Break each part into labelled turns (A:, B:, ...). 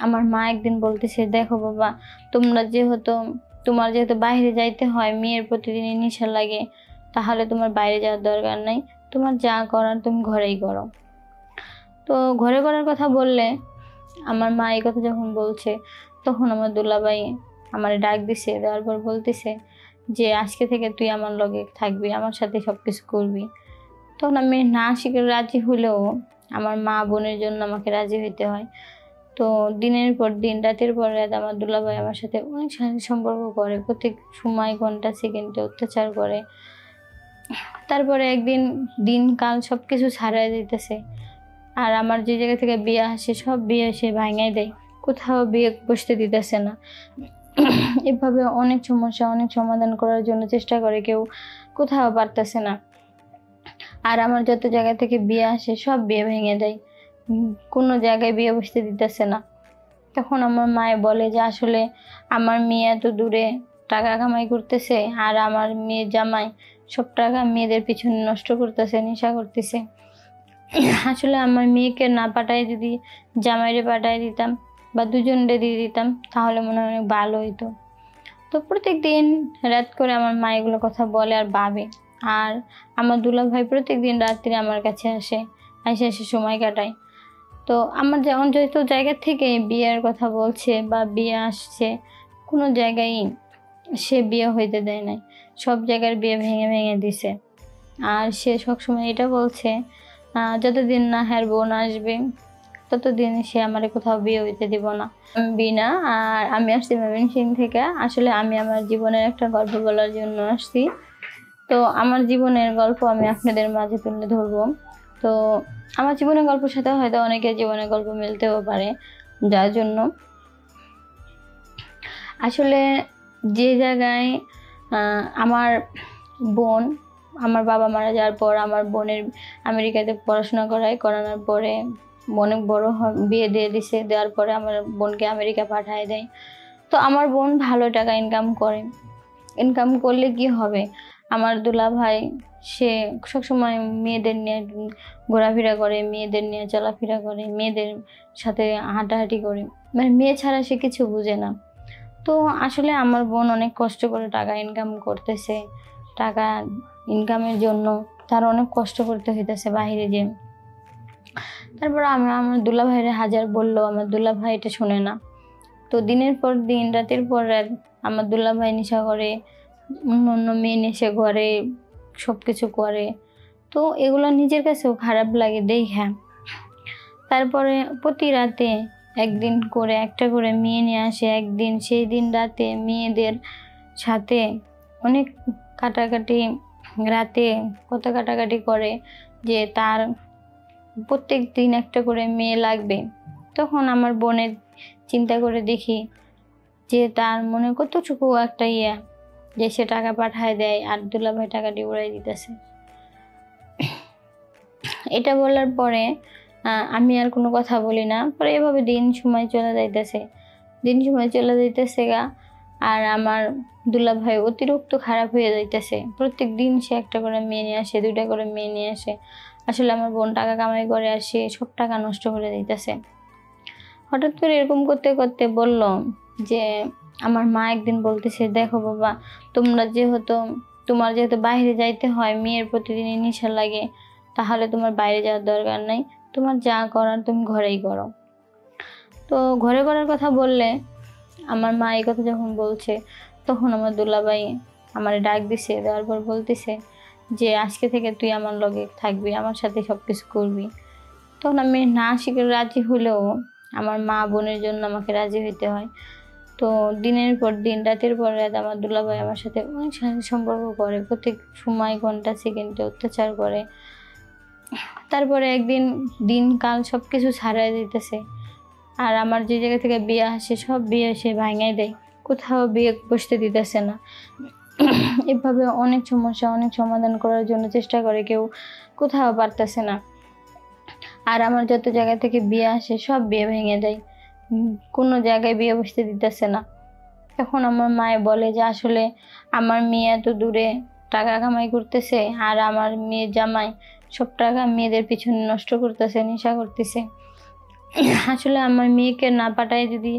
A: আমার মা একদিন বলতেছে, দেখো বাবা, তোমার যেহেতু বাইরে যাইতে হয়, মেয়ের প্রতিদিনই নেশা লাগে, তাহলে তোমার বাইরে যাওয়ার দরকার নাই, তোমার যা করার তুমি ঘরেই করো। তো ঘরে করার কথা বললে আমার মা এই কথা যখন বলছে, তখন আমার দুলাভাই আমার ডাক দিছে, দেওয়ার পর বলতেছে যে আজকে থেকে তুই আমার লগে থাকবি, আমার সাথে সবকিছু করবি। তখন আমি না শিখে রাজি হলেও আমার মা বোনের জন্য আমাকে রাজি হইতে হয়। তো দিনের পর দিন, রাতের পর রাত আমার দুলাভাই আমার সাথে অনেক শারীরিক সম্পর্ক করে, প্রত্যেক সময় ঘন্টা সেকেন্ডে অত্যাচার করে। তারপরে একদিন দিনকাল সবকিছু ছাড়াই দিতেছে, আর আমার যে জায়গা থেকে বিয়ে আসে সব বিয়ে সে ভাঙাই দেয়, কোথাও বিয়ে বসতে দিতেছে না। এভাবে অনেক সমস্যা, অনেক সমাধান করার জন্য চেষ্টা করে, কেউ কোথাও পারতেছে না। আর আমার যত জায়গা থেকে বিয়ে আসে সব বিয়ে ভেঙে দেয়, কোনো জায়গায় বিয়ে বসতে দিতেছে না। তখন আমার মায়ে বলে যে আসলে আমার মেয়ে এত দূরে টাকা কামাই করতেছে, আর আমার মেয়ে জামাই সব টাকা মেয়েদের পিছনে নষ্ট করতেছে, নেশা করতেছে। আসলে আমার মেয়েকে না পাঠায় যদি জামাইরে পাঠায় দিতাম বা দুজনরে দিয়ে দিতাম, তাহলে মনে হয় অনেক ভালো হইতো। তো প্রত্যেক দিন রাত করে আমার মা এগুলো কথা বলে আর ভাবে। আর আমার দুলাভাই প্রত্যেক দিন রাত্রে আমার কাছে আসে, এসে সময় কাটায়। তো আমার যেমন যত জায়গা থেকে বিয়ের কথা বলছে বা বিয়ে আসছে, কোনো জায়গায় সে বিয়ে হইতে দেয় নাই, সব জায়গার বিয়ে ভেঙে ভেঙে দিছে। আর সে সবসময় এটা বলছে, যতদিন না হ্যার বোন আসবে ততদিন সে আমার কোথাও বিয়ে হইতে দিব না। বিনা আর আমি আসছি ময়মনসিংহ থেকে। আসলে আমি আমার জীবনের একটা গল্প বলার জন্য আসছি। তো আমার জীবনের গল্প আমি আপনাদের মাঝে তুলে ধরবো। তো আমার জীবনের গল্পের সাথে হয়তো অনেকের জীবনের গল্প মিলতেও পারে, যার জন্য আসলে যে জায়গায় আমার বোন, আমার বাবা মারা যাওয়ার পর আমার বোনের আমেরিকাতে পড়াশোনা করানোর পরে অনেক বড় বিয়ে দিয়ে দিছে, দেওয়ার পরে আমার বোনকে আমেরিকা পাঠিয়ে দেয়। তো আমার বোন ভালো টাকা ইনকাম করলে কি হবে, আমার দুলাভাই সে সবসময় মেয়েদের নিয়ে ঘোরাফেরা করে, মেয়েদের নিয়ে চলাফেরা করে, মেয়েদের সাথে হাঁটাহাঁটি করে, মানে মেয়ে ছাড়া সে কিছু বুঝে না। তো আসলে আমার বোন অনেক কষ্ট করে টাকা ইনকাম করতেছে, টাকা ইনকামের জন্য তার অনেক কষ্ট করতে হইতেছে বাইরে যে। তারপর আমার দুলাভাইয়ের হাজার বললো, আমার দুলাভাই এটা শুনে না। তো দিনের পর দিন, রাতের পর রাত আমার দুলাভাই নেশা করে, অন্য মেয়ে নেশে ঘরে সব কিছু করে। তো এগুলো নিজের কাছেও খারাপ লাগে দেখা। তারপরে প্রতি রাতে একদিন করে একটা করে মেয়ে নিয়ে আসে। একদিন সেই দিন রাতে মেয়েদের সাথে অনেক কাটাকাটি, রাতে কত কাটাকাটি করে যে তার প্রত্যেক দিন একটা করে মেয়ে লাগবে। তখন আমার বোনের চিন্তা করে দেখি যে তার মনে কতটুকু একটা যে সে টাকা পাঠায় দেয় আর দুলাভাই টাকাটি উড়াই দিতেছে। এটা বলার পরে আমি আর কোনো কথা বলি না। পরে এভাবে সময় চলে যাইতেছে গা। আর আমার দুলাভাই অতিরিক্ত খারাপ হয়ে যাইতেছে। প্রত্যেক দিন সে একটা করে মেয়ে নিয়ে আসে, 2টা করে মেয়ে নিয়ে আসে। আসলে আমার বোন টাকা কামাই করে আর সে সব টাকা নষ্ট করে দিতেছে। হঠাৎ করে এরকম করতে করতে বলল যে আমার মা একদিন বলতেছে, দেখো বাবা, তোমার যেহেতু বাইরে যাইতে হয়, মেয়ের প্রতিদিনই নেশা লাগে, তাহলে তোমার বাইরে যাওয়ার দরকার নাই, তোমার যা করার তুমি ঘরেই করো। তো ঘরে করার কথা বললে আমার মা এই কথা যখন বলছে, তখন আমার দুলাভাই আমার ডাক দিছে, দেওয়ার পর বলতেছে যে আজকে থেকে তুই আমার লগে থাকবি, আমার সাথে সবকিছু করবি। তখন আমি না শিখে রাজি হলেও আমার মা বোনের জন্য আমাকে রাজি হইতে হয়। তো দিনের পর দিন, রাতের পর রাত আমার দুলাভাই আমার সাথে অনেক শারীরিক সম্পর্ক করে, প্রত্যেক সময় ঘন্টা সেকেন্ডে অত্যাচার করে। তারপরে একদিন দিনকাল সবকিছু ছাড়াই দিতেছে, আর আমার যে জায়গা থেকে বিয়ে আসে সব বিয়ে সে ভাঙাই দেয়, কোথাও বিয়ে বসতে দিতেছে না। এভাবে অনেক সমস্যা, অনেক সমাধান করার জন্য চেষ্টা করে, কেউ কোথাও পারতেছে না। আর আমার যত জায়গা থেকে বিয়ে আসে সব বিয়ে ভেঙে দেয়, কোনো জায়গায় বিয়ে বসতে দিতেছে না। তখন আমার মায়ে বলে যে আসলে আমার মেয়ে এত দূরে টাকা কামাই করতেছে, আর আমার মেয়ে জামাই সব টাকা মেয়েদের পিছনে নষ্ট করতেছে, নেশা করতেছে। আসলে আমার মেয়েকে না পাঠায় যদি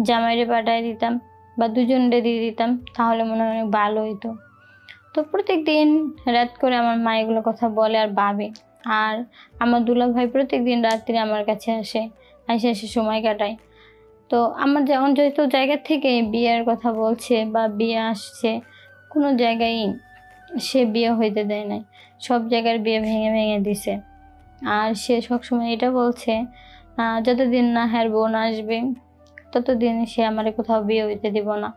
A: জামাইরে পাঠায় দিতাম বা দুজনরে দিয়ে দিতাম তাহলে মনে হয় অনেক ভালো হইতো। তো প্রত্যেকদিন রাত করে আমার মা এগুলো কথা বলে আর ভাবে। আর আমার দুলাভাই প্রত্যেকদিন রাত্রে আমার কাছে আসে, এসে সময় কাটায়। তো আমার যেমন যেহেতু জায়গা থেকে বিয়ের কথা বলছে বা বিয়ে আসছে, কোনো জায়গায় সে বিয়ে হইতে দেয় নাই। সব জায়গার বিয়ে ভেঙে ভেঙে দিছে। আর সে সবসময় এটা বলছে যতদিন না হ্যার বোন আসবে ততদিন সে আমারে কোথাও বিয়ে হইতে দিব না।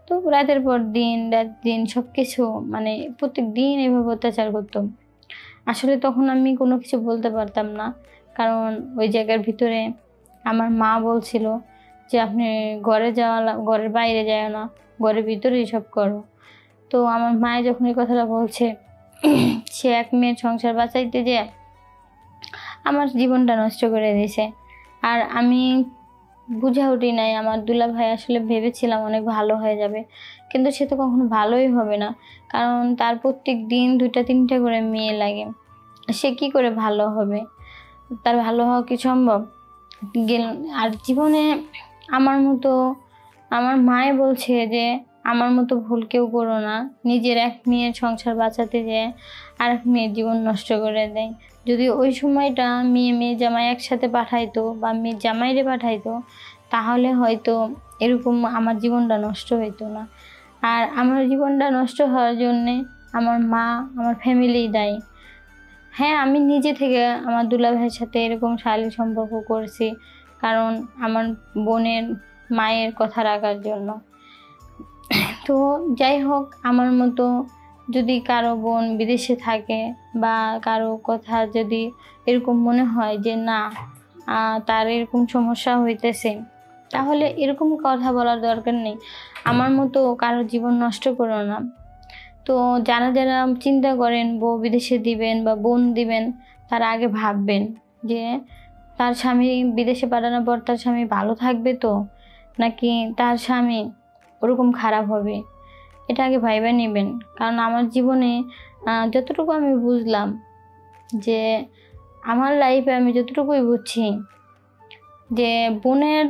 A: তো রাতের পর দিন রাত দিন সব কিছু মানে প্রত্যেক দিন এভাবে অত্যাচার করতো। আসলে তখন আমি কোনো কিছু বলতে পারতাম না, কারণ ওই জায়গার ভিতরে আমার মা বলছিল যে আপনি ঘরের বাইরে যায় না, ঘরের ভিতরেই সব করো। তো আমার মায়ে যখন এই কথাটা বলছে সে এক মেয়ের সংসার বাঁচাইতে যেয়ে আমার জীবনটা নষ্ট করে দিয়েছে। আর আমি বুঝা উঠি নাই, আমার দুলাভাই আসলে ভেবেছিলাম অনেক ভালো হয়ে যাবে, কিন্তু সে তো কখনো ভালোই হবে না, কারণ তার প্রত্যেক দিন 2টা 3টা করে মেয়ে লাগে। সে কি করে ভালো হবে? তার ভালো হওয়া কি সম্ভব? আর জীবনে আমার মতো আমার মায়ে বলছে যে আমার মতো ভুল কেউ করো না, নিজের এক মেয়ের সংসার বাঁচাতে যেয়ে আরেক মেয়ের জীবন নষ্ট করে দেয়। যদি ওই সময়টা মেয়ে জামাই একসাথে পাঠাইতো বা মেয়ে জামাইরে পাঠাইতো তাহলে হয়তো এরকম আমার জীবনটা নষ্ট হইতো না। আর আমার জীবনটা নষ্ট হওয়ার জন্যে আমার মা, আমার ফ্যামিলিই দায়ী। হ্যাঁ, আমি নিজে থেকে আমার দুলাভাইয়ের সাথে এরকম শালীন সম্পর্ক করছি, কারণ আমার বোনের মায়ের কথা রাখার জন্য। তো যাই হোক, আমার মতো যদি কারো বোন বিদেশে থাকে বা কারো কথা যদি এরকম মনে হয় যে না তার এরকম সমস্যা হইতেছে, তাহলে এরকম কথা বলার দরকার নেই। আমার মতো কারো জীবন নষ্ট করো না। তো যারা চিন্তা করেন বউ বিদেশে দিবেন বা বোন দিবেন, তারা আগে ভাববেন যে তার স্বামী বিদেশে পাঠানোর পর তার স্বামী ভালো থাকবে তো, নাকি তার স্বামী ওরকম খারাপ হবে, এটা আগে ভাইবা নেবেন। কারণ আমার জীবনে যতটুকু আমি বুঝলাম, যে আমার লাইফে আমি যতটুকুই বুঝছি যে বোনের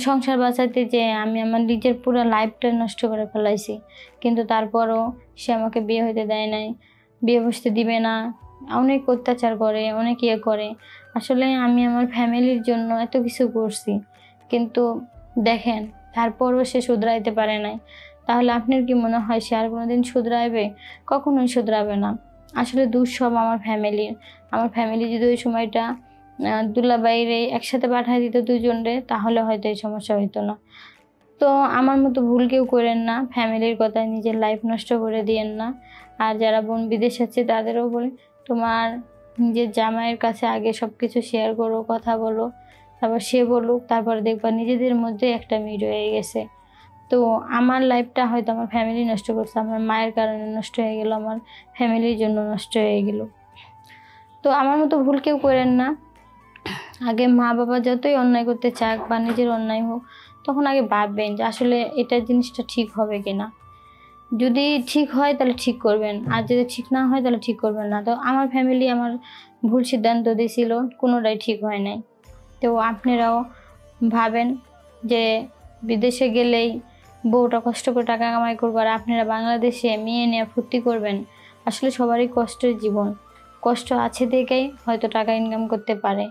A: সংসার বাঁচাতে যে আমি আমার নিজের পুরো লাইফটা নষ্ট করে ফেলাইছি, কিন্তু তারপরও সে আমাকে বিয়ে হইতে দেয় নাই, বিয়ে বসতে দিবে না, অনেক অত্যাচার করে, অনেক ইয়ে করে। আসলে আমি আমার ফ্যামিলির জন্য এত কিছু করছি, কিন্তু দেখেন তারপরও সে শুধরাইতে পারে নাই। তাহলে আপনার কি মনে হয় সে আর কোনোদিন শুধরাইবে? কখনোই শুধরাবে না। আসলে দোষ সব আমার ফ্যামিলির। আমার ফ্যামিলি যদি ওই সময়টা দুলাভাইরে একসাথে পাঠায় দিত দুজনরে, তাহলে হয়তো এই সমস্যা হইতো না। তো আমার মতো ভুল কেউ করেন না, ফ্যামিলির কথায় নিজের লাইফ নষ্ট করে দিয়েন না। আর যারা বোন বিদেশ আছে তাদেরও বলি, তোমার নিজের জামাইয়ের কাছে আগে সব কিছু শেয়ার করো, কথা বলো, তারপর সে বলুক, তারপর দেখবা নিজেদের মধ্যে একটা মিট হয়ে গেছে। তো আমার লাইফটা হয়তো আমার ফ্যামিলি নষ্ট করছে, আমার মায়ের কারণে নষ্ট হয়ে গেল, আমার ফ্যামিলির জন্য নষ্ট হয়ে গেল। তো আমার মতো ভুল কেউ করেন না। আগে মা বাবা যতই অন্যায় করতে চাক বা নিজের অন্যায় হোক, তখন আগে ভাববেন যে আসলে এটা জিনিসটা ঠিক হবে কিনা। যদি ঠিক হয় তাহলে ঠিক করবেন, আর যদি ঠিক না হয় তাহলে ঠিক করবেন না। তো আমার ফ্যামিলি আমার ভুল সিদ্ধান্ত দিয়েছিল, কোনোটাই ঠিক হয় নাই। তো আপনারাও ভাবেন যে বিদেশে গেলেই বউটা কষ্ট করে টাকা কামাই করবো আর আপনারা বাংলাদেশে মেয়ে নিয়ে ফুর্তি করবেন। আসলে সবারই কষ্টের জীবন, কষ্ট আছে দেখেই হয়তো টাকা ইনকাম করতে পারে।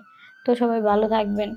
A: তো সবাই ভালো থাকবেন।